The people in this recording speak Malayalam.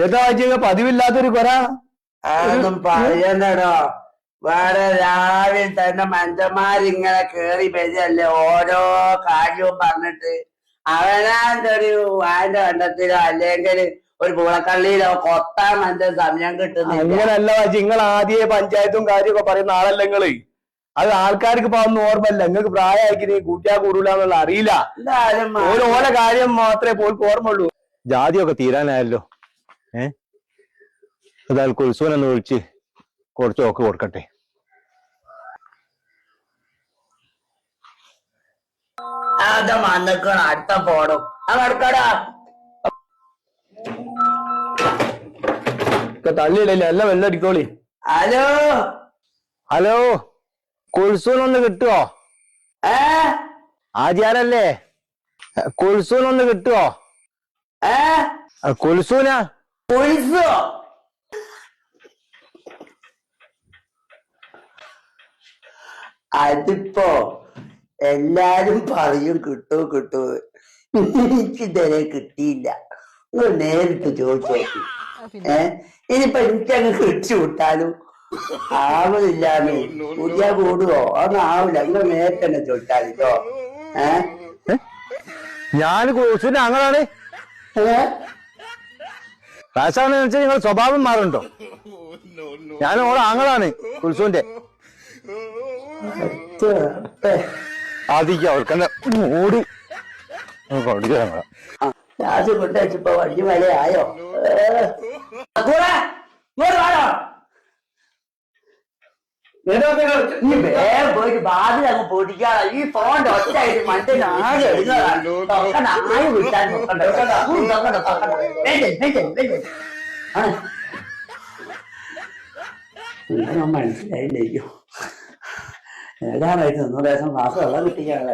ഏതാ ആഴ്ച പതിവില്ലാത്തൊരു കൊറ അതൊന്നും പറയണ്ടോ. വേറെ രാവിലെ തന്നെ മനുഷ്യന്മാരിങ്ങനെ കേറി വരികയല്ലേ ഓരോ കാര്യവും പറഞ്ഞിട്ട്. അവനാന്റെ ഒരു വാന്റെ കണ്ടത്തിലോ അല്ലെങ്കിൽ ഒരു പൂളക്കള്ളിയിലോ കൊത്താൻ മനുഷ്യൻ സമയം കിട്ടുന്നില്ല. അങ്ങനല്ല വാച്ചി, നിങ്ങൾ ആദ്യമേ പഞ്ചായത്തും കാര്യമൊക്കെ പറയുന്ന ആളല്ല നിങ്ങള്. അത് ആൾക്കാർക്ക് ഇപ്പൊ ഒന്നും ഓർമ്മയില്ല. നിങ്ങൾക്ക് പ്രായമാക്കി കൂട്ടിയാ കൂടൂല എന്നുള്ള അറിയില്ല. ഓരോ കാര്യം മാത്രമേ പോൾക്ക് ഓർമ്മയുള്ളൂ. ജാതിയൊക്കെ തീരാനായല്ലോ. അതാൾക്ക് ഉത്സവനൊന്ന് വിളിച്ച് കുറച്ച് ഒക്കെ കൊടുക്കട്ടെ. അത് വന്നിക്കണം അടുത്ത പോടും അടക്കടാ. തള്ളിയിടല്ലേ, എല്ലാം വെള്ളം അടിക്കോളി. ഹലോ ഹലോ, കുൽസൂനൊന്ന് കിട്ടുവോ? ആചാരല്ലേ, കുൽസൂനൊന്ന് കിട്ടുവോ? കുൽസൂന കുൽസോ അതിപ്പോ എല്ലാരും പറയും കിട്ടൂ കിട്ടൂ. എനിക്കിതുവരെ കിട്ടിയില്ല. നിങ്ങൾ നേരിട്ട് ചോദിച്ചു നോക്കി. ഇനിയിപ്പൊ എനിക്കങ്ങ് കിട്ടി വിട്ടാലും ആവുന്നില്ലാന്ന് പുതിയ കൂടുവോ അതൊന്നും ആവില്ല. നിങ്ങൾ നേരിട്ട് തന്നെ ചോദിച്ചാലിട്ടോ. ഞാൻ കുൽസൂന്റെ ആങ്ങളാണ്. കാശാണെന്ന് വെച്ചാൽ നിങ്ങൾ സ്വഭാവം മാറുണ്ടോ? ഞാൻ ഓളെ ആങ്ങളാണ് കുൽസൂന്റെ. ആദ്യം അവർക്കെന്നെ മൂടി രാജു കൊണ്ടപ്പോ വലിയ വിലയായോ? പോയിട്ട് ബാധിൽ അങ്ങ് പൊടിക്കാതെ ഈ ഫോണിന്റെ ഒറ്റയായിട്ട് മനുഷ്യൻ ആകെ ആയി വിട്ടാൻ മനസ്സിലായില്ലേക്കോ. ഏതാണായിട്ട് 100 ദിവസം മാസം വെള്ളം കിട്ടിക്കാതെ